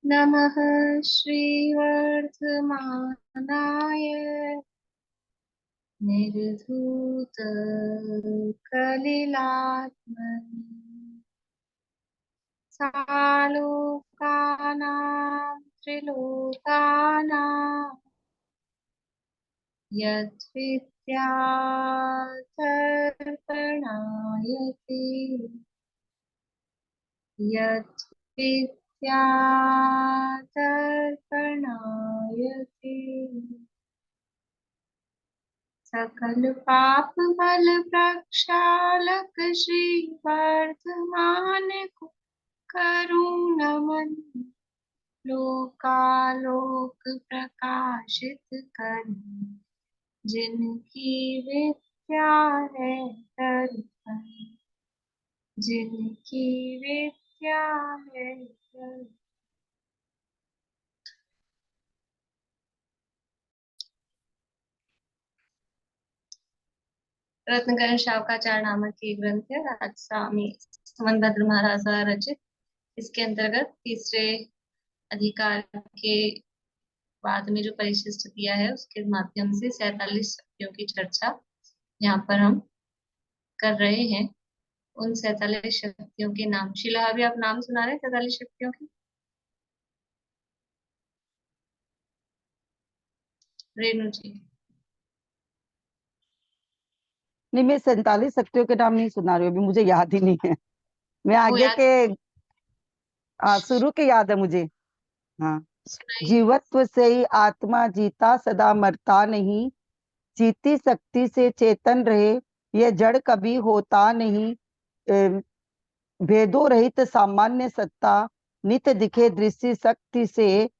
नमः श्रीवर्धमानाय निर्धूतकलिलात्मने सालोकानां त्रिलोकानां यद्विद्यातर्पणायते यद्विद्यातर्पणायते सकल पाप बल प्रक्षालक श्री वर्धमान को करुण नमन लोकालोक प्रकाशित कर जिनकी विद्या है दर्पण जिनकी विद्या है दर्पण। रत्नकरण शावकाचार्य नामक ये ग्रंथ है राजस्वामी सुमनभद्र महाराज द्वारा रचित। इसके अंतर्गत तीसरे अधिकार के बाद में जो परिशिष्ट दिया है उसके माध्यम से 47 शक्तियों की चर्चा यहाँ पर हम कर रहे हैं। उन 47 शक्तियों के नाम, शीला अभी आप नाम सुना रहे हैं 47 शक्तियों के? रेणु जी। नहीं, मैं 47 शक्तियों के नाम नहीं सुना रही हूँ, अभी मुझे याद ही नहीं है। मैं वो आगे याद के शुरू के याद है मुझे। हाँ, सुनाई। जीवत्व से ही आत्मा जीता सदा मरता नहीं, जीती शक्ति से चेतन रहे यह जड़ कभी होता नहीं। भेदो रहित सामान्य सत्ता नित दिखे दृष्टि शक्ति से,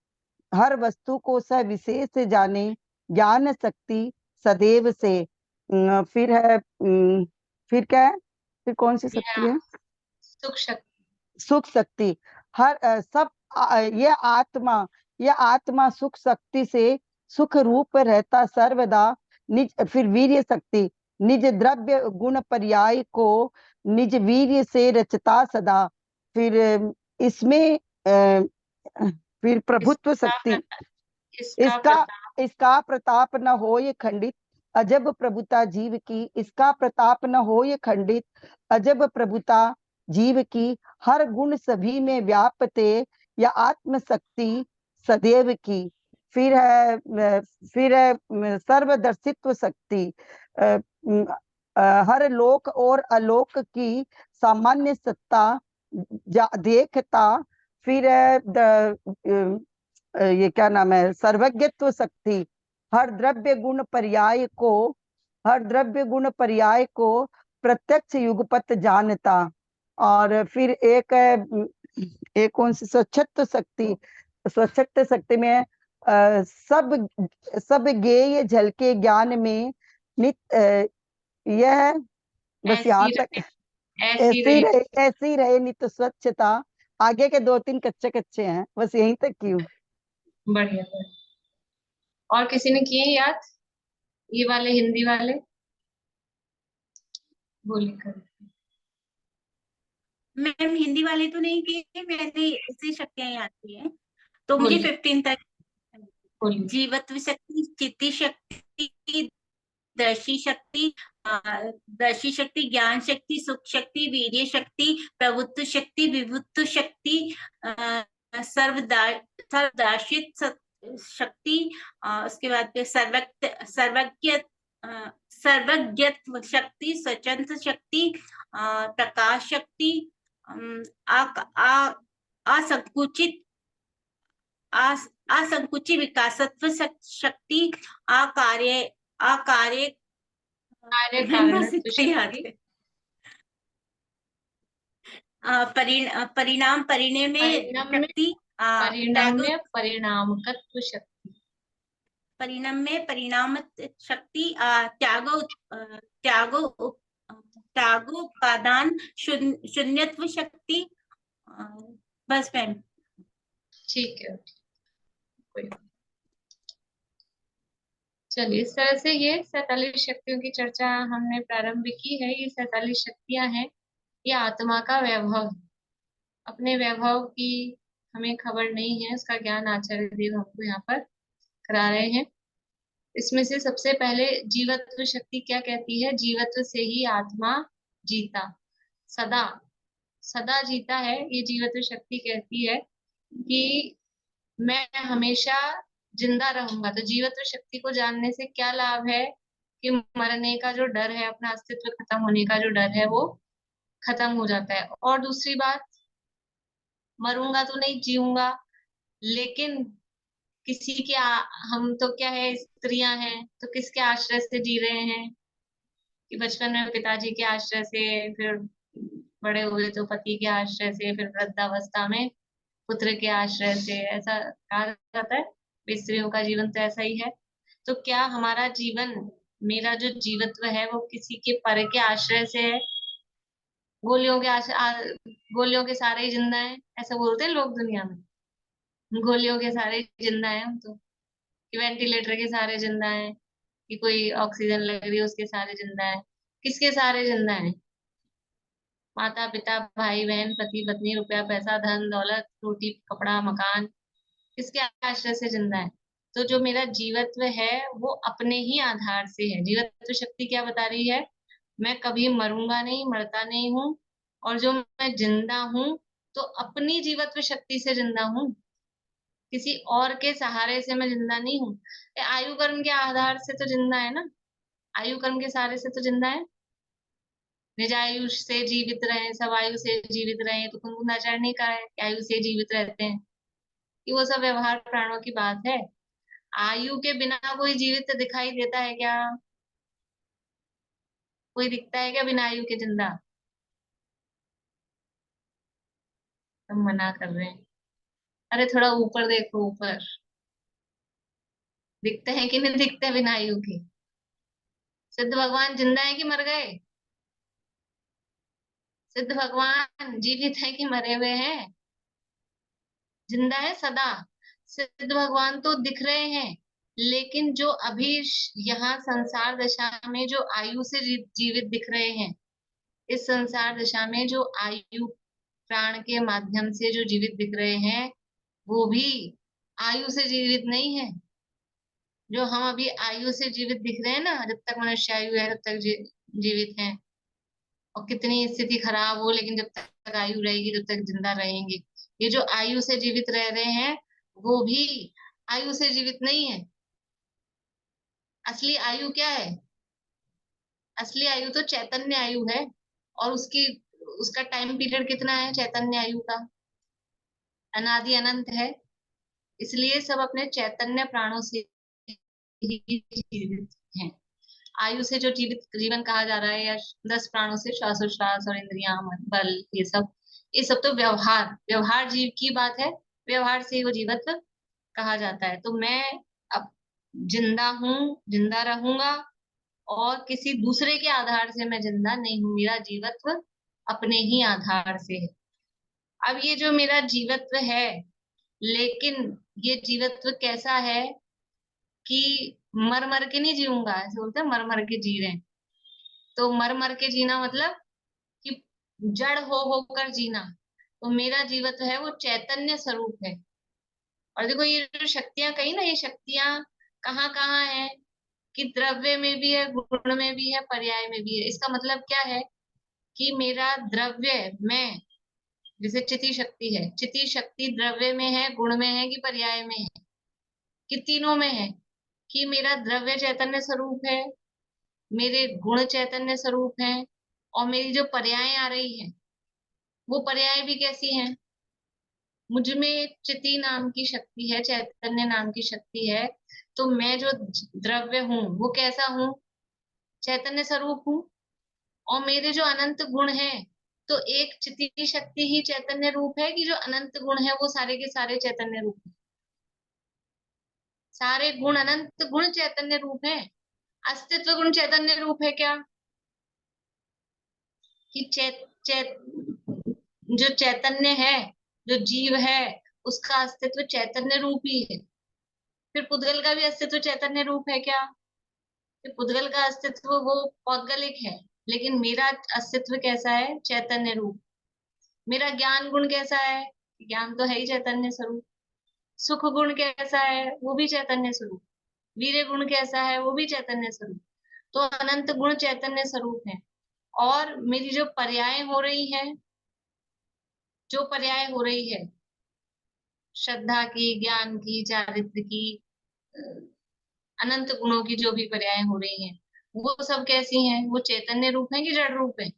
हर वस्तु को सविशेष जाने ज्ञान शक्ति सदैव से। फिर है फिर क्या है, फिर कौन सी शक्ति है? सुख शक्ति। सुख शक्ति। हर सब यह आत्मा सुख शक्ति से सुख रूप रहता सर्वदा। निज फिर वीर्य शक्ति, निज द्रव्य गुण पर्याय को निज वीर्य से रचता सदा। फिर इसमें फिर प्रभुत्व इसका शक्ति, इसका इसका इसका प्रताप न हो ये खंडित, अजब प्रभुता जीव की। इसका प्रताप न हो ये खंडित, अजब प्रभुता जीव की। हर गुण सभी में व्यापते या आत्म शक्ति सदैव की। फिर है सर्वदर्शित्व शक्ति, हर लोक और अलोक की सामान्य सत्ता देखता। फिर है ये क्या नाम है, सर्वज्ञत्व शक्ति, हर द्रव्य गुण पर्याय को प्रत्यक्ष युगपत जानता। और फिर एक कौन सी स्वच्छत्व शक्ति, स्वच्छत्व शक्ति में सब गेय झलके ज्ञान में नित यह बस यहाँ तक। ऐसी रहे नित स्वच्छता। आगे के 2-3 कच्चे कच्चे हैं, बस यहीं तक की हूँ। बढ़िया बढ़िया। और किसी ने किए याद? ये वाले हिंदी वाले बोलिए कर। मैम हिंदी वाले तो नहीं किए, मैंने ऐसी शक्तियां याद की हैं, तो मुझे बोलिए 15 तक। बोलिए। जीवत्व शक्ति, चित्ती शक्ति, दर्शी शक्ति, दर्शी शक्ति, ज्ञान शक्ति, सुख शक्ति, वीर्य शक्ति, प्रभुत्व शक्ति, विभुत्व शक्ति, सर्वदार्शित शक्ति, उसके बाद फिर सर्वज्ञत्व शक्ति, स्वतंत्र शक्ति, प्रकाश शक्ति, असंकुचित असंकुचित विकासत्व शक्ति, अकार्य अकार्य कार्य कारण याद है। परिणाम परिणय में शक्ति, परिणाम्य परिणामकत्व शक्ति, परिणाम में परिणाम शक्ति, त्यागो उपादान शून्यत्व शक्ति। बस मैम। ठीक है, कोई। चलिए, इस तरह से ये 47 शक्तियों की चर्चा हमने प्रारंभ की है। ये 47 शक्तियां हैं, ये आत्मा का वैभव, अपने वैभव की हमें खबर नहीं है, उसका ज्ञान आचार्य देव हमको यहाँ पर करा रहे हैं। इसमें से सबसे पहले जीवत्व शक्ति क्या कहती है? जीवत्व से ही आत्मा जीता, सदा सदा जीता है। ये जीवत्व शक्ति कहती है कि मैं हमेशा जिंदा रहूंगा। तो जीवत्व शक्ति को जानने से क्या लाभ है? कि मरने का जो डर है, अपना अस्तित्व खत्म होने का जो डर है, वो खत्म हो जाता है। और दूसरी बात, मरूंगा तो नहीं, जीऊंगा, लेकिन किसी के हम तो क्या है, स्त्रियां हैं, तो किसके आश्रय से जी रहे हैं? कि बचपन में पिताजी के आश्रय से, फिर बड़े हुए तो पति के आश्रय से, फिर वृद्धावस्था में पुत्र के आश्रय से। ऐसा कहा जाता है, स्त्रियों का जीवन तो ऐसा ही है। तो क्या हमारा जीवन, मेरा जो जीवत्व है, वो किसी के पर के आश्रय से है? गोलियों के गोलियों के सहारे ही जिंदा है, ऐसा बोलते हैं लोग दुनिया में। गोलियों के सहारे ही जिंदा है हम तो, कि वेंटिलेटर के सहारे जिंदा है, कि कोई ऑक्सीजन लग रही है उसके सहारे जिंदा है। किसके सहारे जिंदा है? माता पिता, भाई बहन, पति पत्नी, रुपया पैसा, धन दौलत, रोटी कपड़ा मकान, किसके आश्रय से जिंदा है? तो जो मेरा जीवत्व है वो अपने ही आधार से है। जीवत्व शक्ति क्या बता रही है? मैं कभी मरूंगा नहीं, मरता नहीं हूँ। और जो मैं जिंदा हूँ, तो अपनी जीवत्व शक्ति से जिंदा हूँ, किसी और के सहारे से मैं जिंदा नहीं हूँ। आयु कर्म के आधार से तो जिंदा है ना, आयु कर्म के सहारे से तो जिंदा है। निज आयु से जीवित रहे, सब आयु से जीवित रहे, तो कुंदुनाचार्य ने कहा है कि आयु से जीवित रहते हैं, कि वो सब व्यवहार प्राणों की बात है। आयु के बिना कोई जीवित दिखाई देता है क्या? कोई दिखता है क्या बिना आयु के जिंदा? हम मना कर रहे हैं। अरे थोड़ा ऊपर देखो, ऊपर दिखते हैं कि नहीं दिखते बिना आयु के? सिद्ध भगवान जिंदा है कि मर गए? सिद्ध भगवान जीवित है कि मरे हुए हैं? जिंदा है सदा। सिद्ध भगवान तो दिख रहे हैं, लेकिन जो अभी यहाँ संसार दशा में जो आयु से जीवित दिख रहे हैं, इस संसार दशा में जो आयु प्राण के माध्यम से जो जीवित दिख रहे हैं, वो भी आयु से जीवित नहीं है। जो हम अभी आयु से जीवित दिख रहे हैं ना, जब तक मनुष्य आयु है तब तक जीवित हैं। और कितनी स्थिति खराब हो, लेकिन जब तक आयु रहेगी तब तक जिंदा रहेंगे। ये जो आयु से जीवित रह रहे हैं, वो भी आयु से जीवित नहीं है। असली आयु क्या है? असली आयु तो चैतन्य आयु है। और उसका टाइम पीरियड कितना है चैतन्य आयु का? अनादि अनंत है। इसलिए सब अपने चैतन्य प्राणों से ही जीवित हैं। आयु से जो जीवित जीवन कहा जा रहा है, या 10 प्राणों से, श्वासोच्छ्वास और इंद्रियां, मन, बल, ये सब तो व्यवहार व्यवहार जीव की बात है। व्यवहार से ही वो जीवत्व कहा जाता है। तो मैं अब जिंदा हूँ, जिंदा रहूंगा, और किसी दूसरे के आधार से मैं जिंदा नहीं हूँ। मेरा जीवत्व अपने ही आधार से है। अब ये जो मेरा जीवत्व है, लेकिन ये जीवत्व कैसा है कि मर मर के नहीं जीऊंगा। ऐसे बोलते हैं मर मर के जी रहे हैं। तो मर मर के जीना मतलब कि जड़ हो होकर जीना। तो मेरा जीवत्व है वो चैतन्य स्वरूप है। और देखो ये जो शक्तियां कही ना, ये शक्तियां कहाँ कहाँ है? कि द्रव्य में भी है, गुण में भी है, पर्याय में भी है। इसका मतलब क्या है? कि मेरा द्रव्य, मैं, जैसे चिति शक्ति है, चिति शक्ति द्रव्य में है, गुण में है, कि पर्याय में है, कि तीनों में है? कि मेरा द्रव्य चैतन्य स्वरूप है, मेरे गुण चैतन्य स्वरूप हैं, और मेरी जो पर्याय आ रही है, वो पर्याय भी कैसी हैं? मुझ में चिति नाम की शक्ति है, चैतन्य नाम की शक्ति है। तो मैं जो द्रव्य हूँ वो कैसा हूँ? चैतन्य स्वरूप हूँ। और मेरे जो अनंत गुण हैं, तो एक चिति शक्ति ही चैतन्य रूप है, कि जो अनंत गुण है वो सारे के सारे चैतन्य रूप है? सारे गुण, अनंत गुण चैतन्य रूप है। अस्तित्व गुण चैतन्य रूप है क्या? कि जो चैतन्य है, जो जीव है, उसका अस्तित्व चैतन्य रूप ही है। फिर पुद्गल का भी अस्तित्व चैतन्य रूप है क्या? कि पुद्गल का अस्तित्व वो पौद्गलिक है, लेकिन मेरा अस्तित्व कैसा है? चैतन्य रूप। मेरा ज्ञान गुण कैसा है? ज्ञान तो है ही चैतन्य स्वरूप। सुख गुण कैसा है, वो भी चैतन्य स्वरूप। वीर्य गुण कैसा है, वो भी चैतन्य स्वरूप। तो अनंत गुण चैतन्य स्वरूप है। और मेरी जो पर्याय हो रही है, जो पर्याय हो रही है श्रद्धा की, ज्ञान की, चारित्र की, अ, अनंत गुणों की जो भी पर्याय हो रही हैं, वो सब कैसी हैं? वो चैतन्य रूप है कि जड़ रूप है?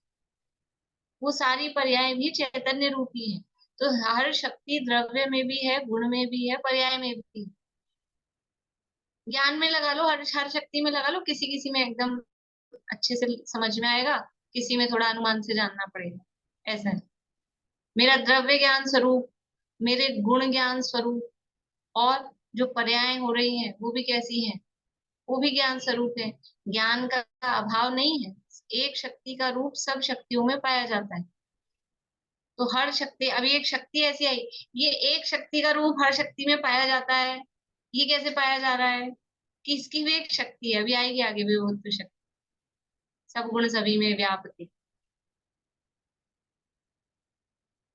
वो सारी पर्याय भी चैतन्य रूप ही है। तो हर शक्ति द्रव्य में भी है, गुण में भी है, पर्याय में भी है। ज्ञान में लगा लो, हर शक्ति में लगा लो, किसी किसी में एकदम अच्छे से समझ में आएगा, किसी में थोड़ा अनुमान से जानना पड़ेगा। ऐसा है मेरा द्रव्य ज्ञान स्वरूप, मेरे गुण ज्ञान स्वरूप, और जो पर्याय हो रही हैं वो भी कैसी हैं? वो भी ज्ञान स्वरूप है। ज्ञान का अभाव नहीं है। एक शक्ति का रूप सब शक्तियों में पाया जाता है। तो हर शक्ति, अभी एक शक्ति ऐसी आई, ये एक शक्ति का रूप हर शक्ति में पाया जाता है। ये कैसे पाया जा रहा है? कि इसकी भी एक शक्ति है, अभी आएगी आगे भी वो तो शक्ति। सब गुण सभी में व्यापक।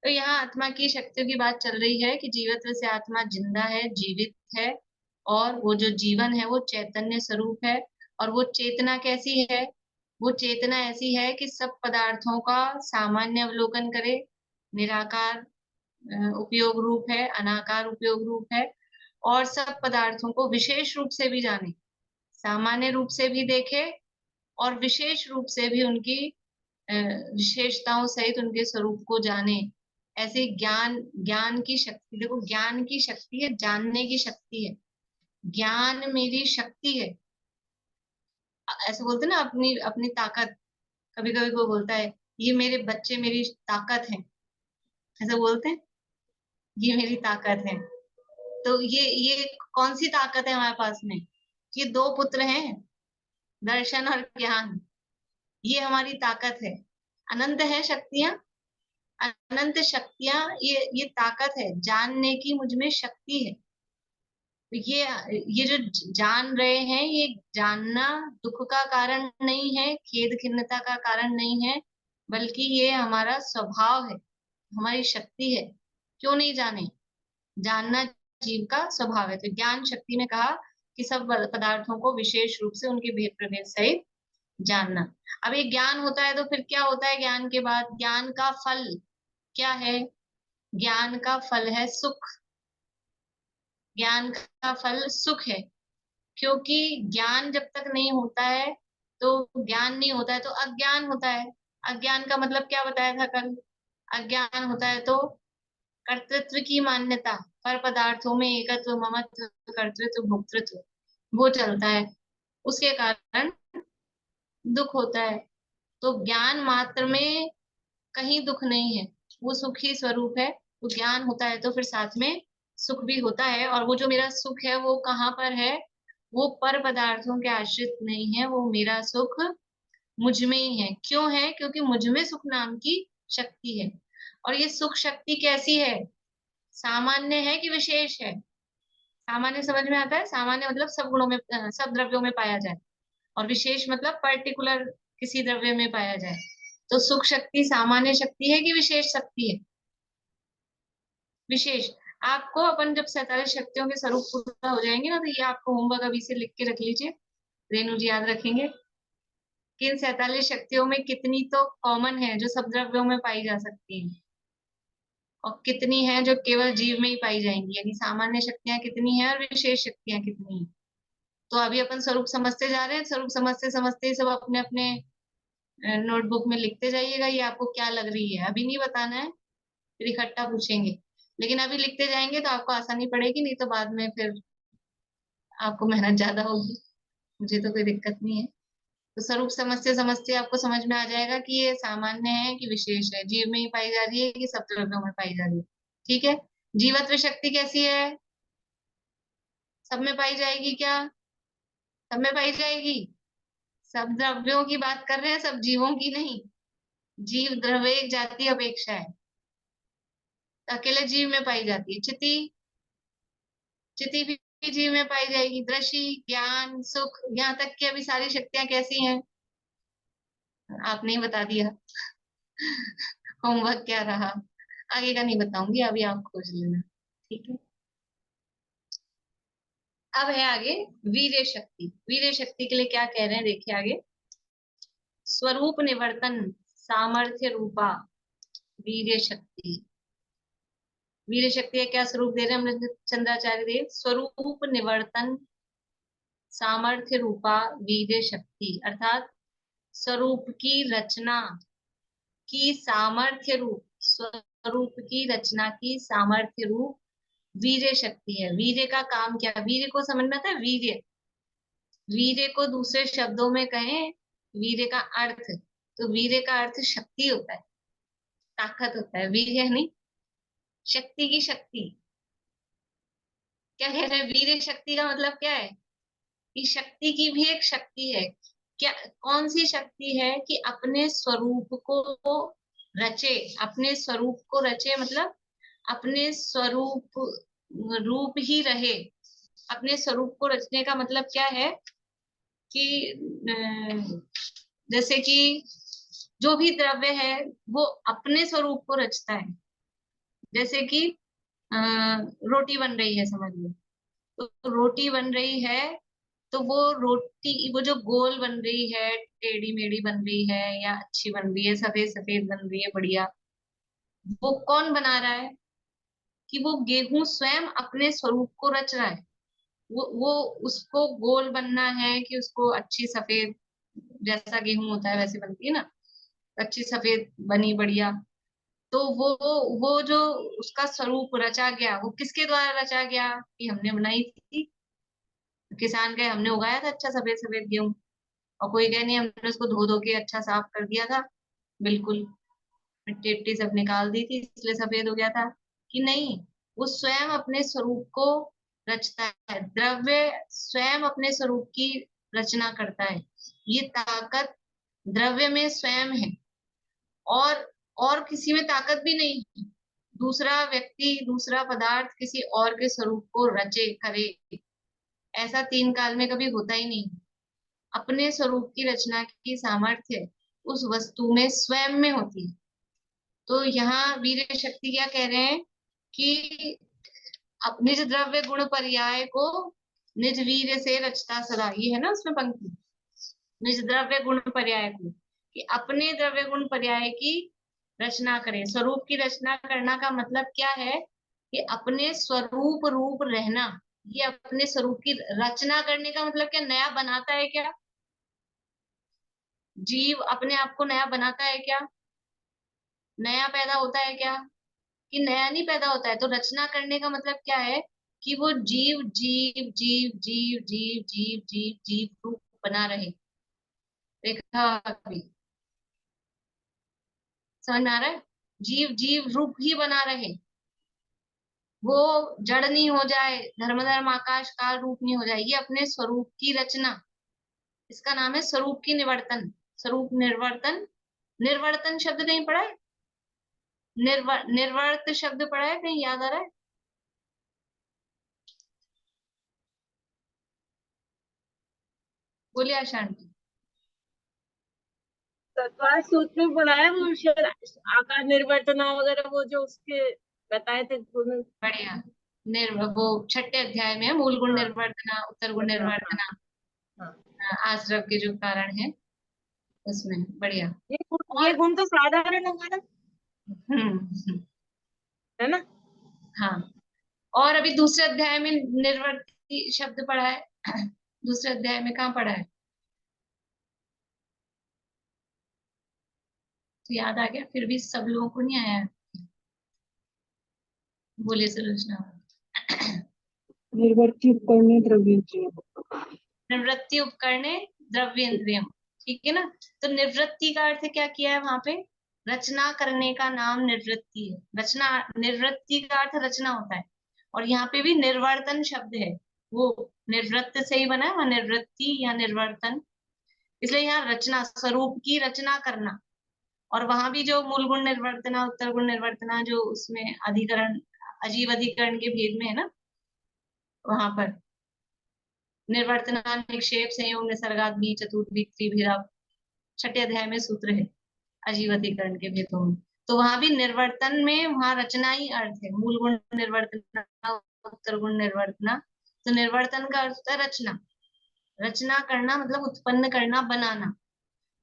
तो यहाँ आत्मा की शक्तियों की बात चल रही है कि जीवत्व से आत्मा जिंदा है, जीवित है, और वो जो जीवन है वो चैतन्य स्वरूप है। और वो चेतना कैसी है? वो चेतना ऐसी है कि सब पदार्थों का सामान्य अवलोकन करे, निराकार उपयोग रूप है, अनाकार उपयोग रूप है, और सब पदार्थों को विशेष रूप से भी जाने, सामान्य रूप से भी देखे, और विशेष रूप से भी उनकी विशेषताओं सहित उनके स्वरूप को जाने। ऐसे ज्ञान, ज्ञान की शक्ति, देखो ज्ञान की शक्ति है, जानने की शक्ति है। ज्ञान मेरी शक्ति है। ऐसे बोलते ना अपनी अपनी ताकत, कभी कभी कोई बोलता है ये मेरे बच्चे मेरी ताकत है, ऐसे बोलते हैं, ये मेरी ताकत है। तो ये कौन सी ताकत है हमारे पास में? ये दो पुत्र हैं, दर्शन और ज्ञान, ये हमारी ताकत है। अनंत है शक्तियां, अनंत शक्तियां, ये ताकत है, जानने की मुझ में शक्ति है। तो ये जो जान रहे हैं, ये जानना दुख का कारण नहीं है, खेद खिन्नता का कारण नहीं है, बल्कि ये हमारा स्वभाव है, हमारी शक्ति है। क्यों नहीं जाने? जानना जीव का स्वभाव है। तो ज्ञान शक्ति में कहा कि सब पदार्थों को विशेष रूप से उनके भेद प्रभेद सहित जानना। अब ये ज्ञान होता है तो फिर क्या होता है? ज्ञान के बाद ज्ञान का फल क्या है? ज्ञान का फल है सुख। ज्ञान का फल सुख है, क्योंकि ज्ञान जब तक नहीं होता है, तो ज्ञान नहीं होता है तो अज्ञान होता है। अज्ञान का मतलब क्या बताया था कल? अज्ञान होता है तो कर्तृत्व की मान्यता, पर पदार्थों में एकत्व, ममत्व, कर्तृत्व, भोक्तृत्व, वो चलता है, उसके कारण दुख होता है। तो ज्ञान मात्र में कहीं दुख नहीं है, वो सुख ही स्वरूप है। तो ज्ञान होता है तो फिर साथ में सुख भी होता है, और वो जो मेरा सुख है वो कहाँ पर है? वो पर पदार्थों के आश्रित नहीं है, वो मेरा सुख मुझ में ही है। क्यों है? क्योंकि मुझ में सुख नाम की शक्ति है। और ये सुख शक्ति कैसी है? सामान्य है कि विशेष है? सामान्य समझ में आता है? सामान्य मतलब सब गुणों में, सब द्रव्यों में पाया जाए, और विशेष मतलब पर्टिकुलर किसी द्रव्य में पाया जाए। तो सुख शक्ति सामान्य शक्ति है कि विशेष शक्ति है? विशेष। आपको अपन जब 47 शक्तियों के स्वरूप पूरा हो जाएंगे ना, तो ये आपको होमवर्क अभी से लिख के रख लीजिए, रेणु जी याद रखेंगे कि इन 47 शक्तियों में कितनी तो कॉमन है जो सब द्रव्यों में पाई जा सकती है, और कितनी है जो केवल जीव में ही पाई जाएंगी, यानी सामान्य शक्तियां कितनी है और विशेष शक्तियां कितनी है। तो अभी अपन स्वरूप समझते जा रहे हैं, स्वरूप समझते समझते ही सब अपने अपने नोटबुक में लिखते जाइएगा ये आपको क्या लग रही है। अभी नहीं बताना है, फिर इकट्ठा पूछेंगे, लेकिन अभी लिखते जाएंगे तो आपको आसानी पड़ेगी, नहीं तो बाद में फिर आपको मेहनत ज्यादा होगी। मुझे तो कोई दिक्कत नहीं है। तो स्वरूप समझते समझते आपको समझ में आ जाएगा कि ये सामान्य है कि विशेष है, जीव में ही पाई जा रही है कि सब द्रव्यों में पाई जा रही है। ठीक है। जीवत्व शक्ति कैसी है? सब में पाई जाएगी क्या? सब में पाई जाएगी। सब द्रव्यों की बात कर रहे हैं, सब जीवों की नहीं। जीव द्रव्य एक जाति अपेक्षा है, अकेले जीव में पाई जाती है। चिति, चिति भी जीव में पाई जाएगी। दृष्टि, ज्ञान, सुख, यहाँ तक कि अभी सारी शक्तियां कैसी हैं? आपने ही बता दिया। होमवर्क क्या रहा? आगे का नहीं बताऊंगी, अभी आप खोज लेना, ठीक है। अब है आगे वीर्य शक्ति। वीर्य शक्ति के लिए क्या कह रहे हैं, देखिए आगे। स्वरूप निवर्तन सामर्थ्य रूपा वीर्य शक्ति। वीर्य शक्ति का क्या स्वरूप दे रहे हैं हमने चंद्राचार्य देव? स्वरूप निवर्तन सामर्थ्य रूपा वीर्य शक्ति, अर्थात स्वरूप की रचना की सामर्थ्य रूप, स्वरूप की रचना की सामर्थ्य रूप वीर्य शक्ति है। वीर्य का काम क्या? वीर्य को समझ में आता है? वीर्य, वीर्य को दूसरे शब्दों में कहें, वीर्य का अर्थ, तो वीर्य का अर्थ शक्ति होता है, ताकत होता है। वीर्य नहीं, शक्ति की शक्ति। क्या कह रहे हैं? वीर्य शक्ति का मतलब क्या है कि शक्ति की भी एक शक्ति है। क्या, कौन सी शक्ति है? कि अपने स्वरूप को रचे, अपने स्वरूप को रचे मतलब अपने स्वरूप रूप ही रहे। अपने स्वरूप को रचने का मतलब क्या है कि जैसे कि जो भी द्रव्य है वो अपने स्वरूप को रचता है। जैसे कि रोटी बन रही है, समझ लो, तो रोटी बन रही है, तो वो रोटी, वो जो गोल बन रही है, टेढ़ी मेढ़ी बन रही है या अच्छी बन रही है, सफेद सफेद बन रही है, बढ़िया, वो कौन बना रहा है? कि वो गेहूं स्वयं अपने स्वरूप को रच रहा है। वो उसको गोल बनना है कि उसको अच्छी सफेद, जैसा गेहूं होता है वैसे बनती है ना, अच्छी सफेद बनी, बढ़िया। तो वो जो उसका स्वरूप रचा गया, वो किसके द्वारा रचा गया? कि हमने बनाई थी, किसान गए, हमने उगाया था अच्छा सफेद सफेद गेहूं। और कोई कहे नहीं, हमने उसको धो धो के अच्छा साफ कर दिया था, बिल्कुल मिट्टी इट्टी सब निकाल दी थी इसलिए सफेद हो गया था। कि नहीं, वो स्वयं अपने स्वरूप को रचता है। द्रव्य स्वयं अपने स्वरूप की रचना करता है। ये ताकत द्रव्य में स्वयं है, और किसी में ताकत भी नहीं है। दूसरा व्यक्ति, दूसरा पदार्थ किसी और के स्वरूप को रचे, करे, ऐसा तीन काल में कभी होता ही नहीं। अपने स्वरूप की रचना की सामर्थ्य उस वस्तु में स्वयं में होती है। तो यहाँ वीर्य शक्ति क्या कह रहे हैं कि निज द्रव्य गुण पर्याय को निज वीर्य से रचता सदा। ये है ना उसमें पंक्ति, निज द्रव्य गुण पर्याय को, कि अपने द्रव्य गुण पर्याय की रचना करे। स्वरूप की रचना करना का मतलब क्या है? कि अपने स्वरूप रूप रहना। ये अपने स्वरूप की रचना करने का मतलब क्या? नया बनाता है क्या? जीव अपने आप को नया बनाता है क्या? नया पैदा होता है क्या? कि नया नहीं पैदा होता है। तो रचना करने का मतलब क्या है? कि वो जीव जीव जीव जीव जीव जीव जीव जीव रूप बना रहे। देखा अभी समझ में आ रहा है? जीव जीव रूप ही बना रहे, वो जड़ नहीं हो जाए, धर्म धर्म आकाश काल रूप नहीं हो जाए। ये अपने स्वरूप की रचना, इसका नाम है स्वरूप की निवर्तन। स्वरूप निर्वर्तन, निर्वर्तन शब्द कहीं पढ़ा है? निर्वर्त शब्द पढ़ा है कहीं, याद आ रहा है? बोलिए आशांति। तत्वार सूत्र में पढ़ा है वो शायद, आकार निर्वर्तना वगैरह, वो जो उसके बताए थे गुण। बढ़िया। वो छठे अध्याय में है, मूल गुण हाँ निर्वर्तना, उत्तर गुण हाँ निर्वर्तना, हाँ। आश्रव के जो कारण है उसमें। बढ़िया। ये और गुण तो साधारण है मैडम, है ना? हाँ, और अभी दूसरे अध्याय में निर्वर्ती शब्द पढ़ा है। दूसरे अध्याय में कहाँ पढ़ा है? तो याद आ गया? फिर भी सब लोगों को नहीं आया? बोलिए सुलोचना। निर्वर्ती उपकरणे द्रव्येंद्रिय। निवृत्ति उपकरणे द्रव्येंद्रियम, ठीक है ना? तो निवृत्ति का अर्थ क्या किया है वहां पे? रचना करने का नाम निवृत्ति है। रचना, निवृत्ति का अर्थ रचना होता है। और यहाँ पे भी निर्वर्तन शब्द है, वो निवृत्त से ही बना है, वह निवृत्ति या निर्वर्तन। इसलिए यहाँ रचना, स्वरूप की रचना करना। और वहां भी जो मूल गुण निर्वर्तना, उत्तर गुण निर्वर्तना, जो उसमें अधिकरण, अजीव अधिकरण के भेद में है ना, वहां पर निर्वर्तना निक्षेप संयोग निसर्गात चतुर्विध त्रिभिदा, छठे अध्याय में सूत्र है अजीव अधिकरण के भेदों में। तो वहां भी निर्वर्तन में वहां रचना ही अर्थ है, मूल गुण निर्वर्तना, उत्तर गुण निर्वर्तना। तो निर्वर्तन का अर्थ होता है रचना। रचना करना मतलब उत्पन्न करना, बनाना।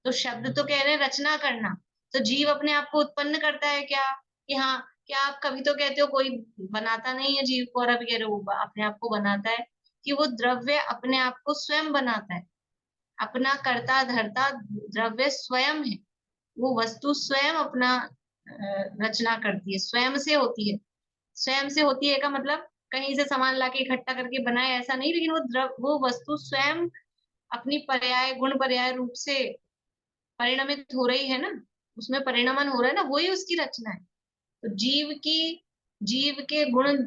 तो शब्द तो कह रहे हैं रचना करना। तो जीव अपने आप को उत्पन्न करता है क्या? कि हाँ, क्या आप कभी तो कहते हो कोई बनाता नहीं है जीव को, और अभी कह रहे हो वो अपने आप को बनाता है? कि वो द्रव्य अपने आप को स्वयं बनाता है, अपना कर्ता धर्ता द्रव्य स्वयं है। वो वस्तु स्वयं अपना रचना करती है, स्वयं से होती है। स्वयं से होती है का मतलब कहीं से सामान लाके इकट्ठा करके बनाए ऐसा नहीं, लेकिन वो वस्तु स्वयं अपनी पर्याय गुण पर्याय रूप से परिणमित हो रही है ना, उसमें परिणमन हो रहा है ना, वही उसकी रचना है। तो जीव के गुण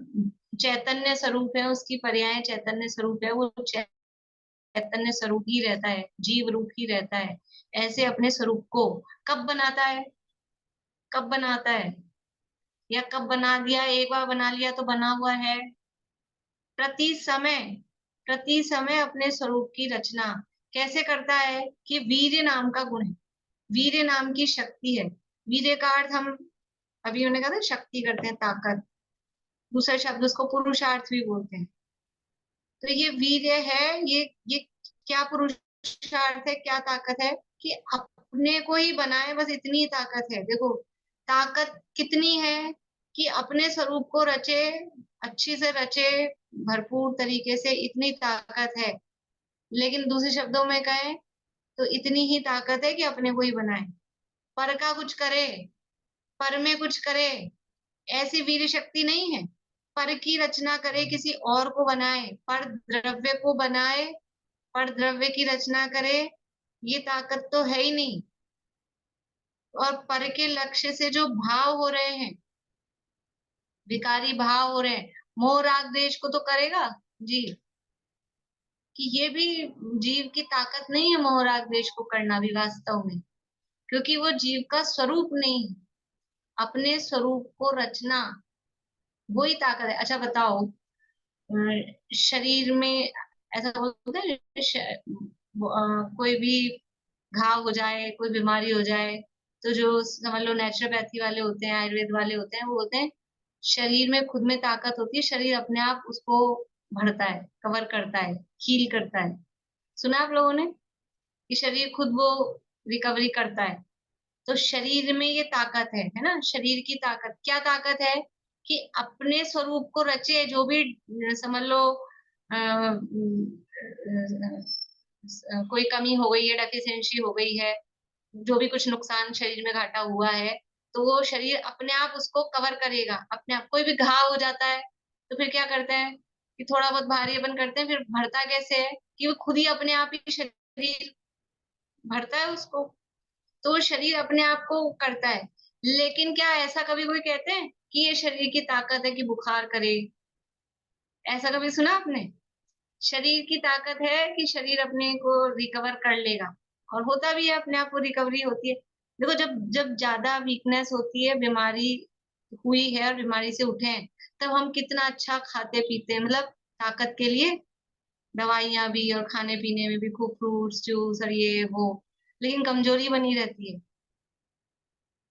चैतन्य स्वरूप है, उसकी पर्याय चैतन्य स्वरूप है, वो चैतन्य स्वरूप ही रहता है, जीव रूप ही रहता है। ऐसे अपने स्वरूप को कब बनाता है? कब बनाता है? या कब बना दिया? एक बार बना लिया तो बना हुआ है? प्रति समय, प्रति समय अपने स्वरूप की रचना कैसे करता है? कि वीर्य नाम का गुण है, वीर्य नाम की शक्ति है। वीर्य का अर्थ हम अभी उन्होंने कहा था शक्ति करते हैं, ताकत। दूसरे शब्द उसको पुरुषार्थ भी बोलते हैं। तो ये वीर्य है, ये क्या पुरुषार्थ है, क्या ताकत है? कि अपने को ही बनाए, बस इतनी ताकत है। देखो ताकत कितनी है कि अपने स्वरूप को रचे, अच्छी से रचे, भरपूर तरीके से, इतनी ताकत है। लेकिन दूसरे शब्दों में कहें तो इतनी ही ताकत है कि अपने को ही बनाए, पर का कुछ करे, पर में कुछ करे, ऐसी वीर शक्ति नहीं है। पर की रचना करे, किसी और को बनाए, पर द्रव्य को बनाए, पर द्रव्य की रचना करे, ये ताकत तो है ही नहीं। और पर के लक्ष्य से जो भाव हो रहे हैं, विकारी भाव हो रहे हैं, मोह राग द्वेष को तो करेगा जी। कि ये भी जीव की ताकत नहीं है, मोह राग द्वेष को करना भी वास्तव में, क्योंकि वो जीव का स्वरूप नहीं है। अपने स्वरूप को रचना वही ताकत है। अच्छा बताओ, शरीर में ऐसा होता है कोई भी घाव हो जाए, कोई बीमारी हो जाए, तो जो समझ लो नेचुरोपैथी वाले होते हैं, आयुर्वेद वाले होते हैं, वो होते हैं शरीर में खुद में ताकत होती है, शरीर अपने आप उसको भरता है, कवर करता है, हील करता है। सुना आप लोगों ने कि शरीर खुद वो रिकवरी करता है? तो शरीर में ये ताकत है ना, शरीर की ताकत। क्या ताकत है? कि अपने स्वरूप को रचे, जो भी समझ लो कोई कमी हो गई है, डेफिशिएंसी हो गई है, जो भी कुछ नुकसान शरीर में घाटा हुआ है, तो वो शरीर अपने आप उसको कवर करेगा अपने आप। कोई भी घाव हो जाता है तो फिर क्या करते हैं कि थोड़ा बहुत भारीपन करते हैं, फिर भरता कैसे है? कि वो खुद ही अपने आप ही शरीर भरता है उसको। तो शरीर अपने आप को करता है। लेकिन क्या ऐसा कभी कोई कहते हैं कि ये शरीर की ताकत है कि बुखार करे? ऐसा कभी सुना आपने? शरीर की ताकत है कि शरीर अपने को रिकवर कर लेगा, और होता भी है, अपने आप को रिकवरी होती है। देखो जब जब ज्यादा वीकनेस होती है, बीमारी हुई है और बीमारी से उठे हैं, तब हम कितना अच्छा खाते पीते हैं, मतलब ताकत के लिए दवाइयां भी, और खाने पीने में भी खूब फ्रूट्स जूस और ये वो, लेकिन कमजोरी बनी रहती है।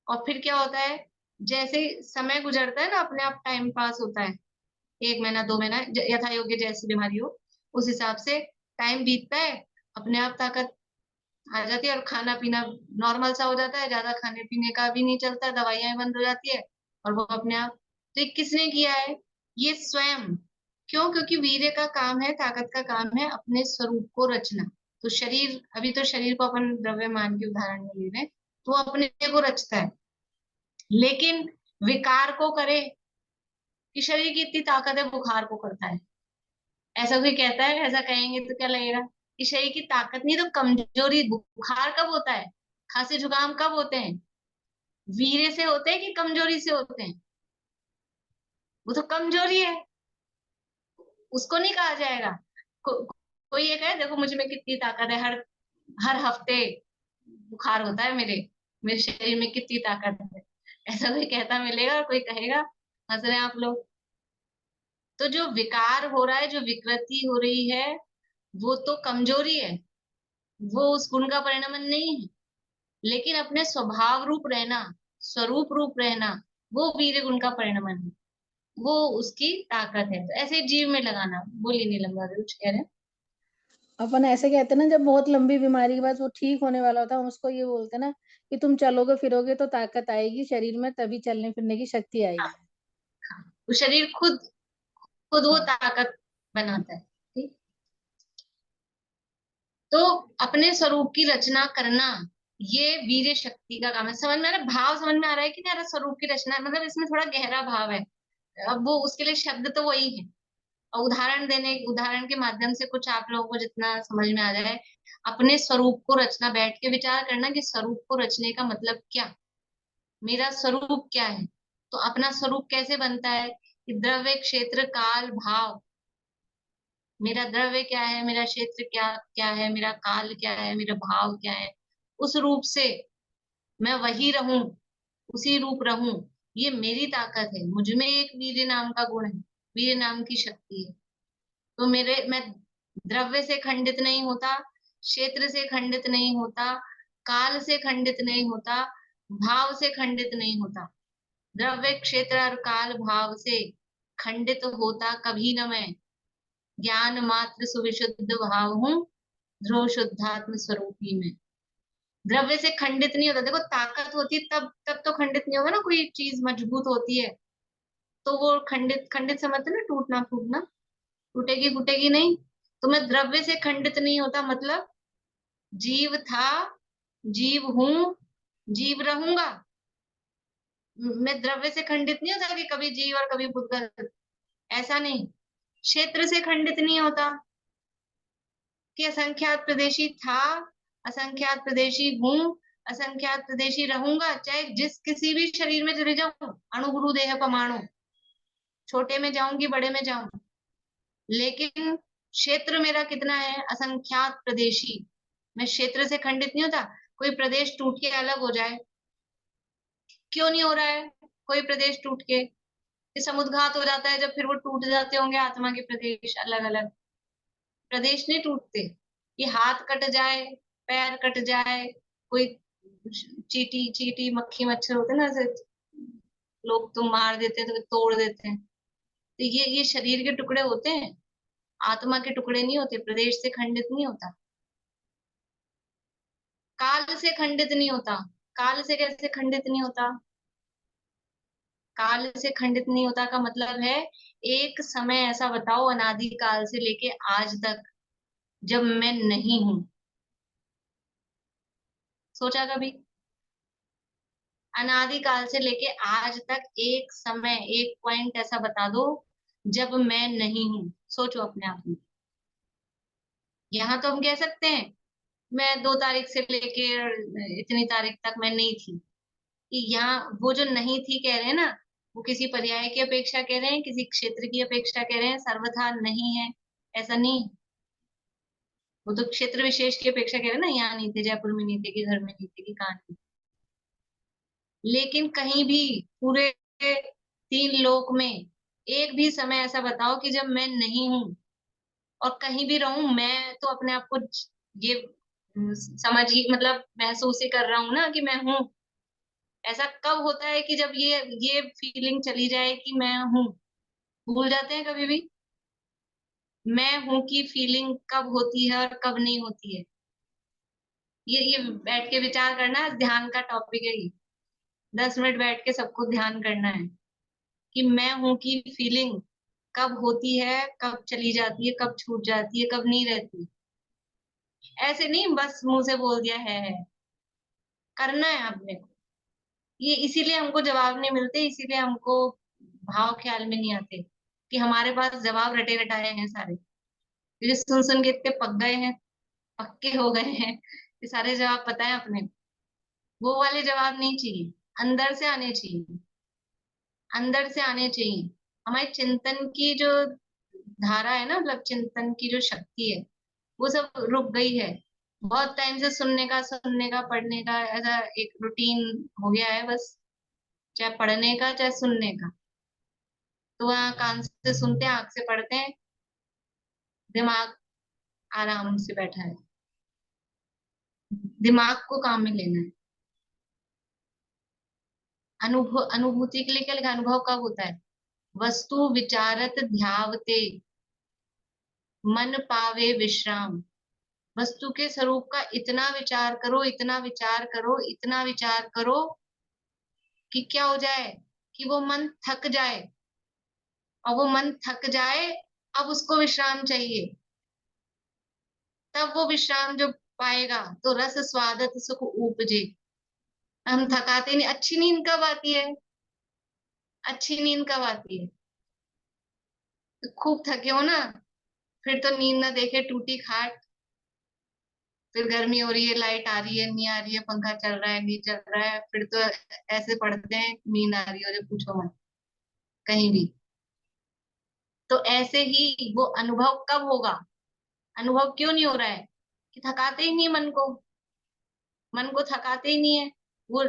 और फिर क्या होता है, जैसे समय गुजरता है ना, अपने आप टाइम पास होता है, 1 महीना 2 महीना यथा योग्य जैसी बीमारी हो, उस हिसाब से टाइम बीतता है, अपने आप ताकत आ जाती है, और खाना पीना नॉर्मल सा हो जाता है, ज्यादा खाने पीने का भी नहीं चलता है, दवाइयां बंद हो जाती है, और वो अपने आप। तो ये किसने किया है? ये स्वयं। क्यों? क्योंकि वीर्य का काम है, ताकत का काम है अपने स्वरूप को रचना। तो शरीर, अभी तो शरीर को अपन द्रव्यमान के उदाहरण में ले रहे हैं, तो वो अपने को रचता है। लेकिन विकार को करे, कि शरीर की इतनी ताकत है, बुखार को करता है, ऐसा कोई कहता है? ऐसा कहेंगे तो क्या लगेगा कि शरीर की ताकत नहीं तो कमजोरी। बुखार कब होता है, खांसी जुकाम कब होते हैं? वीर्य से होते हैं कि कमजोरी से होते हैं? वो तो कमजोरी है, उसको नहीं कहा जाएगा। कोई ये कहे देखो मुझ में कितनी ताकत है, हर हर हफ्ते बुखार होता है मेरे मेरे शरीर में कितनी ताकत है, ऐसा कोई कहता मिलेगा? और कोई कहेगा? हंस रहे हैं आप लोग। तो जो विकार हो रहा है, जो विकृति हो रही है, वो तो कमजोरी है, वो उस गुण का परिणाम नहीं है। लेकिन अपने स्वभाव रूप रहना, स्वरूप रूप रहना, वो वीर्य गुण का परिणमन है, वो उसकी ताकत है। तो ऐसे जीव में लगाना। बोलिए नीलम दादी कुछ कह रहे हैं। अपन ऐसे कहते हैं ना, जब बहुत लंबी बीमारी के बाद वो ठीक होने वाला होता है, हम उसको ये बोलते हैं ना कि तुम चलोगे फिरोगे तो ताकत आएगी शरीर में, तभी चलने फिरने की शक्ति आएगी। हाँ, वो शरीर खुद खुद वो हाँ। ताकत बनाता है। ठीक। तो अपने स्वरूप की रचना करना, ये वीर्य शक्ति का काम है। समझ में आ रहा है? भाव समझ में आ रहा है कि नहीं आ रहा? स्वरूप की रचना मतलब इसमें थोड़ा गहरा भाव है। अब वो उसके लिए शब्द तो वही है, और उदाहरण के माध्यम से कुछ आप लोगों को जितना समझ में आ जाए। अपने स्वरूप को रचना, बैठ के विचार करना कि स्वरूप को रचने का मतलब क्या, मेरा स्वरूप क्या है। तो अपना स्वरूप कैसे बनता है कि द्रव्य, क्षेत्र, काल, भाव। मेरा द्रव्य क्या है, मेरा क्षेत्र क्या क्या है, मेरा काल क्या है, मेरा भाव क्या है। उस रूप से मैं वही रहूं, उसी रूप रहूं, ये मेरी ताकत है। मुझ में एक वीर्य नाम का गुण है, वीर्य नाम की शक्ति है। तो मैं द्रव्य से खंडित नहीं होता, क्षेत्र से खंडित नहीं होता, काल से खंडित नहीं होता, भाव से खंडित नहीं होता। द्रव्य, क्षेत्र और काल, भाव से खंडित होता कभी न मैं। ज्ञान मात्र सुविशुद्ध भाव हूँ, ध्रुव शुद्धात्म स्वरूपी में। द्रव्य से खंडित नहीं होता। देखो ताकत होती तब तब तो खंडित नहीं होगा ना। कोई चीज मजबूत होती है तो वो खंडित खंडित समझते ना, टूटना फूटना, टूटेगी फूटेगी नहीं। तो मैं द्रव्य से खंडित नहीं होता मतलब जीव था, जीव हूं, जीव रहूंगा। मैं द्रव्य से खंडित नहीं होता कि कभी जीव और कभी भूतगल, ऐसा नहीं। क्षेत्र से खंडित नहीं होता कि असंख्यात प्रदेशी था, असंख्यात प्रदेशी हूं, असंख्यात प्रदेशी रहूंगा, चाहे जिस किसी भी शरीर में चले जाऊं, अणुगुरु देह परमाणु, छोटे में जाऊंगी बड़े में जाऊं। लेकिन क्षेत्र मेरा कितना है, असंख्यात प्रदेशी। मैं क्षेत्र से खंडित नहीं होता। कोई प्रदेश टूट के अलग हो जाए, क्यों नहीं हो रहा है? कोई प्रदेश टूट के ये समुद्घात हो जाता है, जब फिर वो टूट जाते होंगे आत्मा के प्रदेश, अलग अलग प्रदेश नहीं टूटते। ये हाथ कट जाए, पैर कट जाए, कोई चीटी चीटी मक्खी मच्छर होते हैं ना, ऐसे लोग तो मार देते हैं तो तोड़ देते हैं। तो ये शरीर के टुकड़े होते हैं, आत्मा के टुकड़े नहीं होते। प्रदेश से खंडित नहीं होता। काल से खंडित नहीं होता। काल से कैसे खंडित नहीं होता? काल से खंडित नहीं होता का मतलब है, एक समय ऐसा बताओ अनादि काल से लेके आज तक जब मैं नहीं हूं। सोचा कभी? अनादि काल से लेके आज तक एक समय, एक पॉइंट ऐसा बता दो जब मैं नहीं हूं। सोचो अपने आप में। यहाँ तो हम कह सकते हैं मैं 2 तारीख से लेके इतनी तारीख तक मैं नहीं थी। कि यहाँ वो जो नहीं थी कह रहे हैं ना, वो किसी पर्याय की अपेक्षा कह रहे हैं, किसी क्षेत्र की अपेक्षा कह रहे हैं, सर्वथा नहीं है ऐसा नहीं। वो तो क्षेत्र विशेष की अपेक्षा कह रहे हैं ना, यहाँ नहीं थे, जयपुर में नहीं थे, कि घर में नहीं थे, कि कहाँ नहीं थे। लेकिन कहीं भी पूरे 3 लोक में एक भी समय ऐसा बताओ कि जब मैं नहीं हूं, और कहीं भी रहूं मैं तो अपने आप को ये समझ ही मतलब महसूस ही कर रहा हूं ना कि मैं हूं। ऐसा कब होता है कि जब ये फीलिंग चली जाए कि मैं हूं? भूल जाते हैं कभी भी? मैं हूं की फीलिंग कब होती है और कब नहीं होती है? ये बैठ के विचार करना, ध्यान का टॉपिक है ये। 10 मिनट बैठ के सबको ध्यान करना है कि मैं हूं की फीलिंग कब होती है, कब चली जाती है, कब छूट जाती है, कब नहीं रहती। ऐसे नहीं बस मुंह से बोल दिया है, करना है आपने को। ये इसीलिए हमको जवाब नहीं मिलते, इसीलिए हमको भाव ख्याल में नहीं आते कि हमारे पास जवाब रटे रटाए हैं सारे। क्योंकि सुन सुन के इतने पक गए हैं, पक्के हो गए हैं कि सारे जवाब पता है अपने। वो वाले जवाब नहीं चाहिए, अंदर से आने चाहिए, अंदर से आने चाहिए। हमारे चिंतन की जो धारा है ना, मतलब चिंतन की जो शक्ति है, वो सब रुक गई है। बहुत टाइम से सुनने का पढ़ने का ऐसा एक रूटीन हो गया है बस, चाहे पढ़ने का चाहे सुनने का। तो वहाँ कान से सुनते हैं, आंख से पढ़ते हैं, दिमाग आराम से बैठा है। दिमाग को काम में लेना है। अनुभूति के लिए क्या लिखा, अनुभव कब होता है, वस्तु विचारत ध्यावते मन पावे विश्राम। वस्तु के स्वरूप का इतना विचार करो, इतना विचार करो, इतना विचार करो कि क्या हो जाए, कि वो मन थक जाए। और वो मन थक जाए, अब उसको विश्राम चाहिए। तब वो विश्राम जो पाएगा तो रस स्वादत सुख उपजे। हम थकाते नहीं। अच्छी नींद कब आती है, अच्छी नींद कब आती है, तो खूब थके हो ना, फिर तो नींद ना देखे टूटी खाट, फिर गर्मी हो रही है, लाइट आ रही है नहीं आ रही है, पंखा चल रहा है नहीं चल रहा है, फिर तो ऐसे पड़ते हैं नींद आ रही है, जो पूछो मत कहीं भी। तो ऐसे ही वो अनुभव कब होगा, अनुभव क्यों नहीं हो रहा है, कि थकाते ही नहीं मन को, मन को थकाते ही नहीं है, वो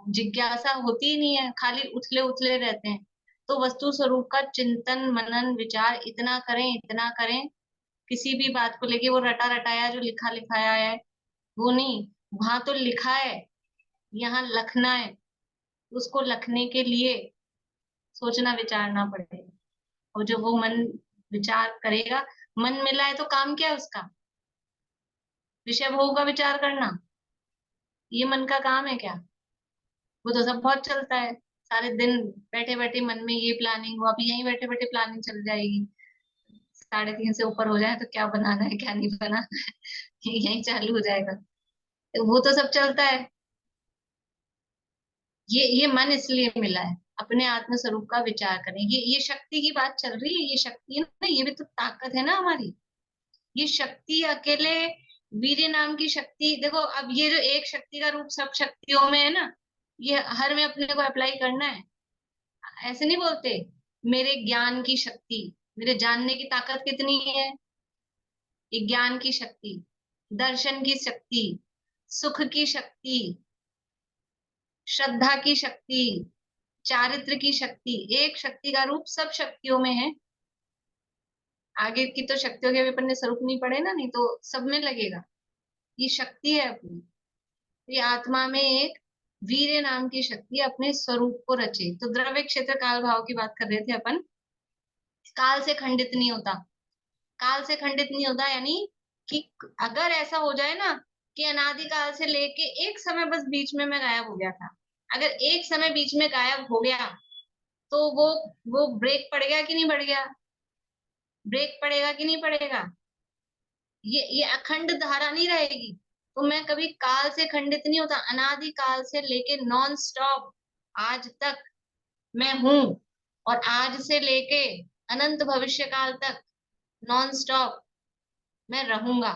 जिज्ञासा होती ही नहीं है, खाली उथले उथले रहते हैं। तो वस्तु स्वरूप का चिंतन मनन विचार इतना करें, इतना करें, किसी भी बात को लेके वो रटा रटाया जो लिखा लिखाया है वो नहीं, वहां तो लिखा है, यहाँ लखना है। उसको लखने के लिए सोचना विचारना पड़ेगा। और जब वो मन विचार करेगा, मन मिला है तो काम क्या है उसका, विषय भोग का विचार करना, ये मन का काम है क्या। वो तो सब बहुत चलता है, सारे दिन बैठे बैठे मन में ये प्लानिंग, वो अभी यहीं बैठे बैठे प्लानिंग चल जाएगी। 3:30 से ऊपर हो जाए तो क्या बनाना है क्या नहीं बनाना यही चालू हो जाएगा। तो वो तो सब चलता है। ये मन इसलिए मिला है, अपने आत्म स्वरूप का विचार करें। ये शक्ति की बात चल रही है, ये शक्ति है ना, ये भी तो ताकत है ना हमारी। ये शक्ति अकेले, वीर्य नाम की शक्ति देखो, अब ये जो एक शक्ति का रूप सब शक्तियों में है ना, ये हर में अपने को अप्लाई करना है। ऐसे नहीं बोलते मेरे ज्ञान की शक्ति, मेरे जानने की ताकत कितनी है, ये ज्ञान की शक्ति, दर्शन की शक्ति, सुख की शक्ति, श्रद्धा की शक्ति, चारित्र की शक्ति, एक शक्ति का रूप सब शक्तियों में है। आगे की तो शक्तियों के भी अपन ने स्वरूप नहीं पढ़े ना, नहीं तो सब में लगेगा। ये शक्ति है अपनी, ये आत्मा में एक वीर्य नाम की शक्ति अपने स्वरूप को रचे। तो द्रव्य क्षेत्र काल भाव की बात कर रहे थे अपन, काल से खंडित नहीं होता, काल से खंडित नहीं होता, यानी कि अगर ऐसा हो जाए ना कि अनादि काल से लेके एक समय बस बीच में मैं गायब हो गया था, अगर एक समय बीच में गायब हो गया तो वो ब्रेक पड़ गया कि नहीं पड़ गया, ब्रेक पड़ेगा कि नहीं पड़ेगा, ये अखंड धारा नहीं रहेगी। तो मैं कभी काल से खंडित नहीं होता, अनादि काल से लेके नॉन स्टॉप आज तक मैं हूं, और आज से लेके अनंत भविष्य काल तक नॉन स्टॉप मैं रहूंगा।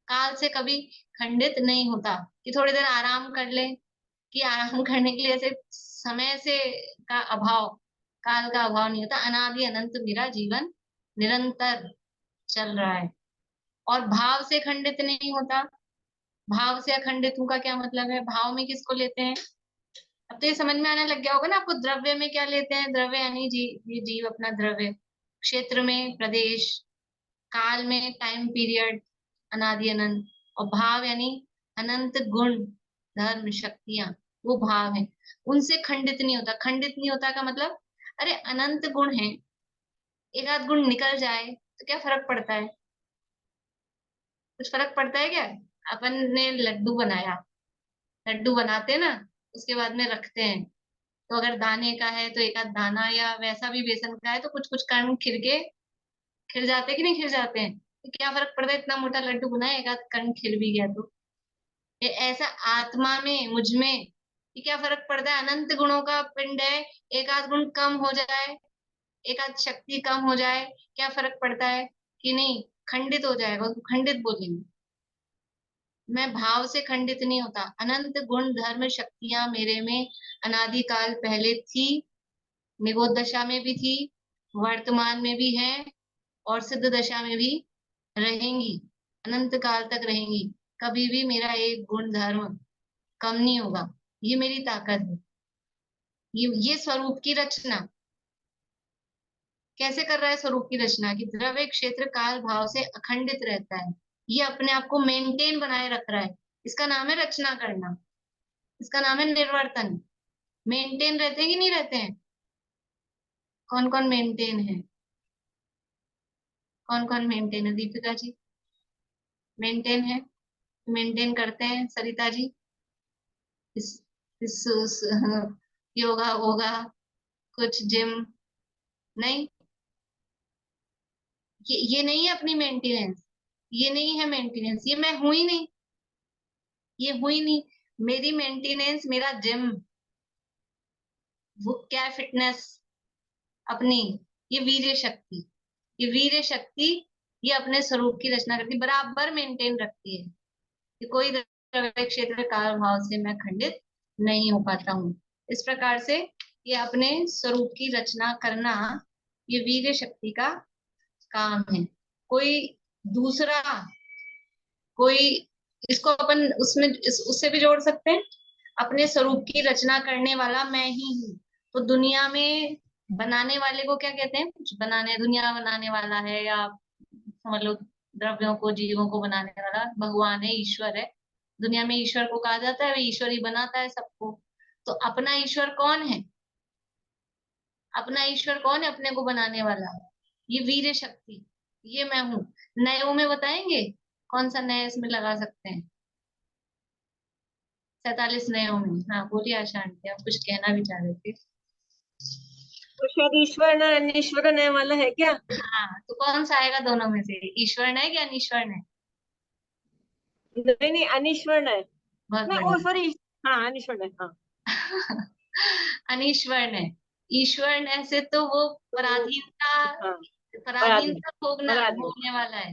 काल से कभी खंडित नहीं होता कि थोड़ी देर आराम कर ले, कि आराम करने के लिए ऐसे समय से का अभाव, काल का अभाव नहीं होता। अनादि अनंत मेरा जीवन निरंतर चल रहा है, और भाव से खंडित नहीं होता। भाव से अखंडित हूं का क्या मतलब है, भाव में किसको लेते हैं, अब तो ये समझ में आने लग गया होगा ना आपको। द्रव्य में क्या लेते हैं, द्रव्य यानी ये जीव अपना द्रव्य, क्षेत्र में प्रदेश, काल में टाइम पीरियड अनादि अनंत, और भाव यानी अनंत गुण धर्म शक्तियां, वो भाव है, उनसे खंडित नहीं होता। खंडित नहीं होता का मतलब, अरे अनंत गुण है, एक आध गुण निकल जाए तो क्या फर्क पड़ता है, कुछ फर्क पड़ता है क्या। अपन ने लड्डू बनाया, लड्डू बनाते ना, उसके बाद में रखते हैं, तो अगर दाने का है तो एक आध दाना, या वैसा भी बेसन का है तो कुछ कुछ कण खिल जाते हैं कि नहीं खिल जाते हैं, तो क्या फर्क पड़ता है, इतना मोटा लड्डू बनाया एक आध कण खिल भी गया तो। ये ऐसा आत्मा में, मुझ में, ये क्या फर्क पड़ता है, अनंत गुणों का पिंड है, एक आध गुण कम हो जाए, एक आध शक्ति कम हो जाए, क्या फर्क पड़ता है कि नहीं, खंडित हो जाएगा, उसको खंडित बोलेंगे। मैं भाव से खंडित नहीं होता, अनंत गुण धर्म शक्तियां मेरे में अनादिकाल पहले थी, निगोद दशा में भी थी, वर्तमान में भी है, और सिद्ध दशा में भी रहेंगी, अनंत काल तक रहेंगी। कभी भी मेरा एक गुण धर्म कम नहीं होगा, ये मेरी ताकत है। ये स्वरूप की रचना कैसे कर रहा है, स्वरूप की रचना की द्रव्य क्षेत्र काल भाव से अखंडित रहता है, ये अपने आप को मेंटेन बनाए रख रहा है, इसका नाम है रचना करना, इसका नाम है निर्वर्तन। मेंटेन रहते हैं कि नहीं रहते हैं? कौन कौन मेंटेन है? कौन कौन मेंटेन है? दीपिका जी मेंटेन है, मेंटेन करते हैं। सरिता जी इस, इस योगा वोगा कुछ जिम नहीं? ये नहीं है अपनी मेंटेनेंस, ये नहीं है मेंटेनेंस, ये मैं हूं ही नहीं, ये हूं ही नहीं। मेरी मेंटेनेंस मेरा जिम, वो क्या है, फिटनेस अपनी, ये वीर्य शक्ति, ये वीर्य शक्ति ये अपने स्वरूप की रचना करती, बराबर मेंटेन रखती है कि कोई द्रव्य क्षेत्र काल भाव से मैं खंडित नहीं हो पाता हूँ। इस प्रकार से ये अपने स्वरूप की रचना करना, ये वीर्य शक्ति का काम है। कोई दूसरा, कोई, इसको अपन उसमें उससे भी जोड़ सकते हैं, अपने स्वरूप की रचना करने वाला मैं ही हूँ। तो दुनिया में बनाने वाले को क्या कहते हैं? कुछ बनाने, दुनिया बनाने वाला है, या समझ लो द्रव्यों को, जीवों को बनाने वाला भगवान है, ईश्वर है। दुनिया में ईश्वर को कहा जाता है, वे ईश्वर ही बनाता है सबको। तो अपना ईश्वर कौन है? अपना ईश्वर कौन है अपने को बनाने वाला? ये वीर्य शक्ति, ये मैं हूँ। नयों में बताएंगे कौन सा नया इसमें लगा सकते हैं? 47 नयों में। हाँ बोलिए आशा आंटी, आप कुछ कहना भी चाह रहे थे। तो शायद ईश्वर न अनिश्वर न वाला है क्या? हाँ, तो कौन सा आएगा दोनों में से? ईश्वर है कि अनिश्वर है? नहीं नहीं, अनिश्वर्ण है बहुत ना, ओ बढ़िया। सॉरी, हाँ अनिश्वर्ण है, हाँ। अनिश्वर है। ईश्वर है से तो वो तो पराधीनता, हाँ, पराधीन, पराधीनता भोगना पराधीन, भोगने वाला है,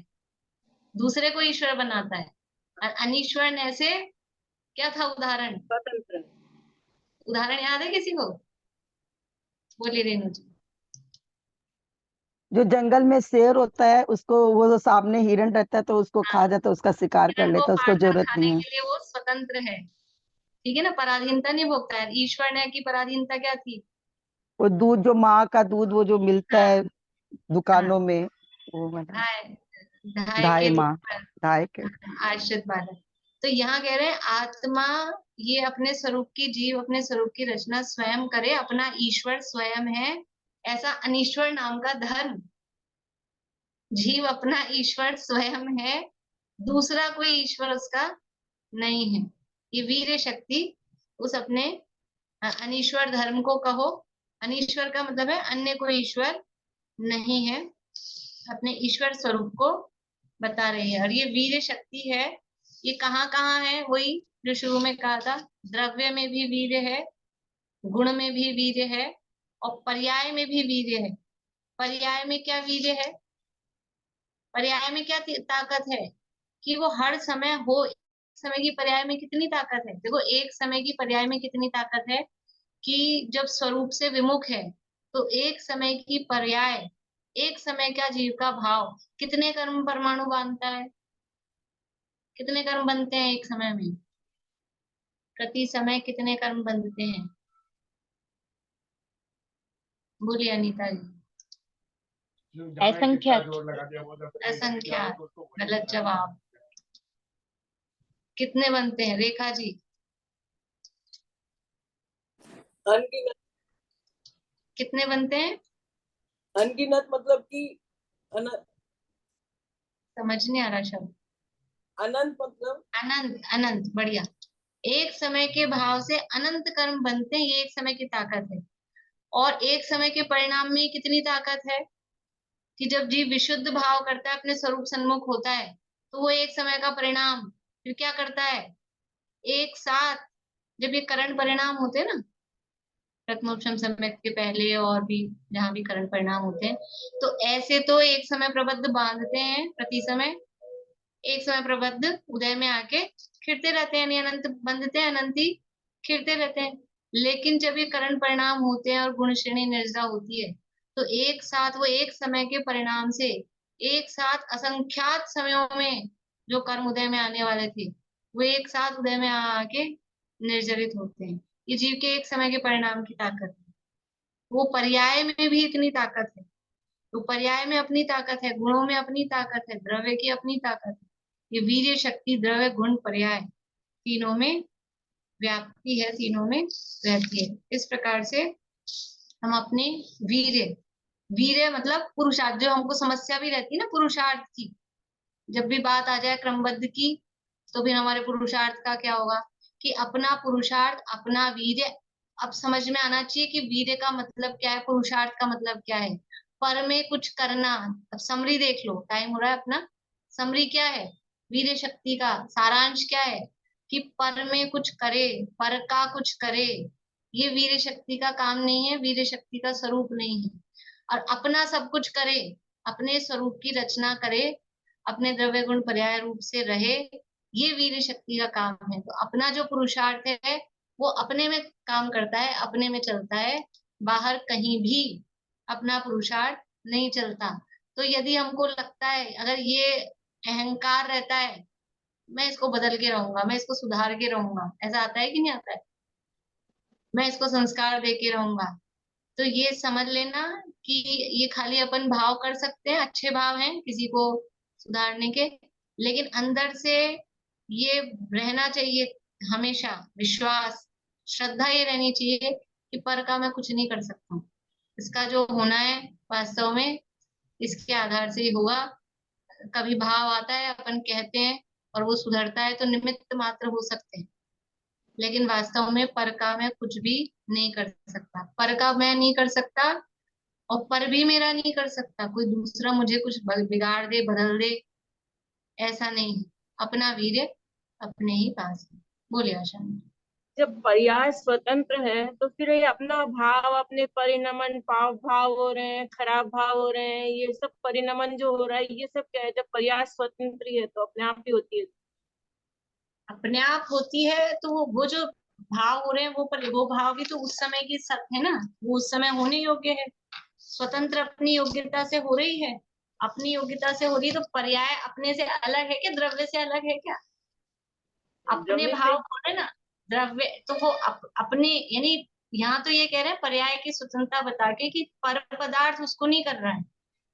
दूसरे को ईश्वर बनाता है। और अनीश्वर ऐसे क्या था उदाहरण? स्वतंत्र। उदाहरण याद है किसी को? बोलिए रेणु जी। जो जंगल में शेर होता है, उसको वो जो सामने हिरण रहता है तो उसको हाँ, खा जाता है, उसका शिकार कर हिरण को लेता है, उसको मारकर जरूरत खाने नहीं है। के लिए वो स्वतंत्र है, ठीक है ना, पराधीनता नहीं भोगता है। ईश्वर ने की पराधीनता क्या थी? वो दूध, जो माँ का दूध वो जो मिलता हाँ, है हाँ, दुकानों में, वो वाला। ढाई, ढाई ढाई के दूध माँ, पर ढाई के। आश्रित बालक। तो यहाँ कह रहे हैं आत्मा ये अपने स्वरूप की, जीव अपने स्वरूप की रचना स्वयं करे, अपना ईश्वर स्वयं है, ऐसा अनीश्वर नाम का धर्म। जीव अपना ईश्वर स्वयं है, दूसरा कोई ईश्वर उसका नहीं है। ये वीर्य शक्ति उस अपने अनीश्वर धर्म को कहो, अनीश्वर का मतलब है अन्य कोई ईश्वर नहीं है, अपने ईश्वर स्वरूप को बता रही है। और ये वीर्य शक्ति है, ये कहाँ कहाँ है? वही जो शुरू में कहा था, द्रव्य में भी वीर्य है, गुण में भी वीर्य है, और पर्याय में भी वीर्य है। पर्याय में क्या वीर्य है? पर्याय में क्या ताकत है? कि वो हर समय हो। एक समय की पर्याय में कितनी ताकत है? देखो एक समय की पर्याय में कितनी ताकत है कि जब स्वरूप से विमुख है, तो एक समय की पर्याय, एक समय का जीव का भाव कितने कर्म परमाणु बांधता है? कितने कर्म बनते हैं एक समय में? प्रति समय कितने कर्म बनते हैं? बोलिए अनीता जी। असंख्यात। असंख्यात। गलत जवाब। कितने बनते हैं रेखा जी? अनगिनत। कितने बनते हैं? अनगिनत मतलब कि समझ नहीं आ रहा शब्द। अनंत मतलब अनंत, अनंत, बढ़िया। एक समय के भाव से अनंत कर्म बनते हैं, ये एक समय की ताकत है। और एक समय के परिणाम में कितनी ताकत है कि जब जीव विशुद्ध भाव करता है, अपने स्वरूप सन्मुख होता है, तो वो एक समय का परिणाम फिर क्या करता है? एक साथ जब ये करण परिणाम होते हैं ना, प्रथमोपशम समय के पहले और भी जहां भी करण परिणाम होते हैं, तो ऐसे तो एक समय प्रबद्ध बांधते हैं प्रति समय, एक समय प्रबद्ध उदय में आके खिरते रहते हैं, यानी अनंत बंधते हैं, अनंत ही खिरते रहते हैं। लेकिन जब ये करण परिणाम होते हैं और गुण श्रेणी निर्जरा होती है, तो एक साथ वो एक समय के परिणाम से एक साथ असंख्यात समयों में जो कर्म उदय में आने वाले थे, वो एक साथ उदय में आके निर्जरित होते हैं। ये जीव के एक समय के परिणाम की ताकत है। वो पर्याय में भी इतनी ताकत है, तो पर्याय में अपनी ताकत है, गुणों में अपनी ताकत है, द्रव्य की अपनी ताकत है। ये वीर्य शक्ति द्रव्य गुण पर्याय तीनों में व्याप्ति है, तीनों में रहती है। इस प्रकार से हम अपने वीर्य, वीर्य मतलब पुरुषार्थ, जो हमको समस्या भी रहती है ना पुरुषार्थ की, जब भी बात आ जाए क्रमबद्ध की, तो फिर हमारे पुरुषार्थ का क्या होगा कि अपना पुरुषार्थ, अपना वीर्य। अब समझ में आना चाहिए कि वीर्य का मतलब क्या है, पुरुषार्थ का मतलब क्या है। पर में कुछ करना। अब समरी देख लो, टाइम हो रहा है अपना। समरी क्या है, वीर्य शक्ति का सारांश क्या है कि पर में कुछ करे, पर का कुछ करे। ये वीर्य शक्ति का काम नहीं है, वीर्य शक्ति का स्वरूप नहीं है। और अपना सब कुछ करे, अपने स्वरूप की रचना करे, अपने द्रव्य गुण पर्याय रूप से रहे, ये वीर्य शक्ति का काम है। तो अपना जो पुरुषार्थ है वो अपने में काम करता है, अपने में चलता है, बाहर कहीं भी अपना पुरुषार्थ नहीं चलता। तो यदि हमको लगता है, अगर ये अहंकार रहता है, मैं इसको बदल के रहूंगा, मैं इसको सुधार के रहूंगा, ऐसा आता है कि नहीं आता है, मैं इसको संस्कार दे के रहूंगा, तो ये समझ लेना कि ये खाली अपन भाव कर सकते हैं, अच्छे भाव हैं किसी को सुधारने के, लेकिन अंदर से ये रहना चाहिए हमेशा विश्वास, श्रद्धा ये रहनी चाहिए कि पर का मैं कुछ नहीं कर सकता हूँ। इसका जो होना है वास्तव में इसके आधार से ही होगा। कभी भाव आता है, अपन कहते हैं और वो सुधरता है तो निमित्त मात्र हो सकते हैं, लेकिन वास्तव में पर का मैं कुछ भी नहीं कर सकता। पर का मैं नहीं कर सकता और पर भी मेरा नहीं कर सकता, कोई दूसरा मुझे कुछ बिगाड़ दे, बदल दे, ऐसा नहीं है। अपना वीर्य अपने ही पास है। बोलिए आशा। जब पर्याय स्वतंत्र है तो फिर ये अपना भाव, अपने परिणमन, पाव भाव हो रहे हैं, खराब भाव हो रहे हैं, ये सब परिणमन जो हो रहा है, ये सब क्या है? जब पर्याय स्वतंत्र ही है तो अपने आप ही होती है। अपने आप होती है तो वो जो भाव हो रहे हैं वो भाव भी तो उस समय की सत है ना, वो उस समय होने योग्य है। स्वतंत्र अपनी योग्यता से हो रही है, अपनी योग्यता से हो रही है, तो पर्याय अपने से अलग है क्या, द्रव्य से अलग है क्या? अपने जमीन भाव पे हो रहे ना द्रव्य, तो वो अपने, यानी यहाँ तो ये कह रहे हैं पर्याय की स्वतंत्रता बता के कि पर पदार्थ उसको नहीं कर रहा है,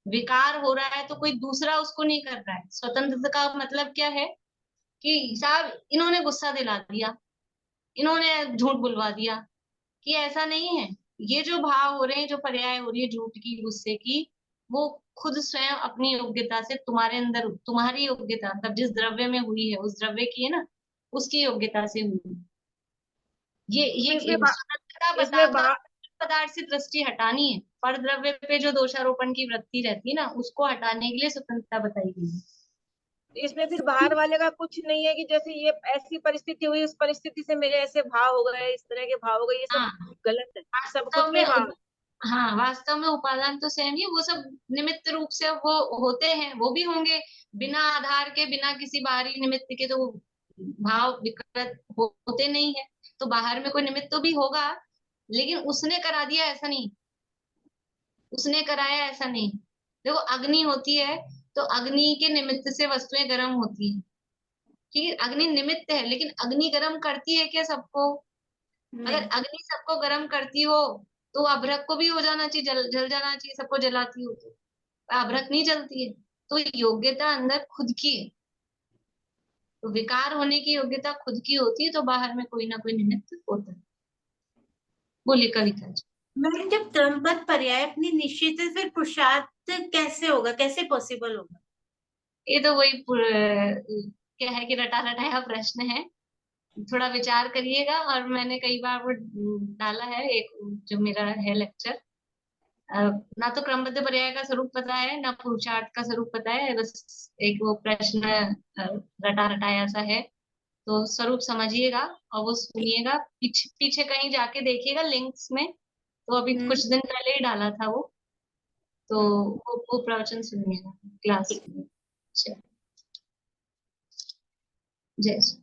विकार हो रहा है तो कोई दूसरा उसको नहीं कर रहा है। स्वतंत्रता का मतलब क्या है कि साहब इन्होंने गुस्सा दिला दिया, इन्होंने झूठ बुलवा दिया, कि ऐसा नहीं है। ये जो भाव हो रहे हैं, जो पर्याय हो रही है झूठ की, गुस्से की, वो खुद स्वयं अपनी योग्यता से तुम्हारे अंदर, तुम्हारी योग्यता मतलब जिस द्रव्य में हुई है, उस द्रव्य की है ना, उसकी योग्यता से हुई। ये तो स्वतंत्रता इसमें बताकर पदार्थ से दृष्टि हटानी है, पर द्रव्य पे जो दोषारोपण की वृत्ति रहती है ना, उसको हटाने के लिए स्वतंत्रता बताई गई है। इसमें फिर बाहर वाले का कुछ नहीं है कि जैसे ये ऐसी परिस्थिति हुई, उस परिस्थिति से मेरे ऐसे भाव हो गए, इस तरह के भाव हो गए, ये सब हाँ गलत है। सब खुद वास्तव के में भाव। हाँ वास्तव में उपादान तो सेम ही है, वो सब निमित्त रूप से वो होते हैं, वो भी होंगे। बिना आधार के, बिना किसी बाहरी निमित्त के तो भाव विकृत होते नहीं है। तो बाहर में कोई निमित्त तो भी होगा, लेकिन उसने करा दिया ऐसा नहीं, उसने कराया ऐसा नहीं। देखो अग्नि होती है तो अग्नि के निमित्त से वस्तुएं गर्म होती है, ठीक है, अग्नि निमित्त है, लेकिन अग्नि गर्म करती है क्या सबको? अगर नहीं। अग्नि सबको गर्म करती हो तो अभ्रक को भी हो जाना चाहिए, जल जाना चाहिए, सबको जलाती हो तो अभ्रक नहीं जलती है। तो योग्यता अंदर खुद की है, तो विकार होने की योग्यता खुद की होती है, तो बाहर में कोई ना कोई निमित्त होता है। बोलिए कविता जी। मैंने जब क्रमबद्ध पर्याय अपनी निश्चित है, फिर पुरुषार्थ कैसे होगा, कैसे पॉसिबल होगा? ये तो वही क्या है कि रटा रटाया प्रश्न है, थोड़ा विचार करिएगा। और मैंने कई बार वो डाला है, एक जो मेरा है लेक्चर, ना तो क्रमबद्ध पर्याय का स्वरूप पता है, ना पुरुषार्थ का स्वरूप पता है, बस एक वो प्रश्न रटा रटाया सा है। तो स्वरूप समझिएगा और वो सुनिएगा, पीछे पीछे कहीं जाके देखिएगा लिंक्स में, तो अभी हम्म। कुछ दिन पहले ही डाला था वो, तो हम्म। वो प्रवचन सुनिएगा क्लास में। चलिए, जय श्री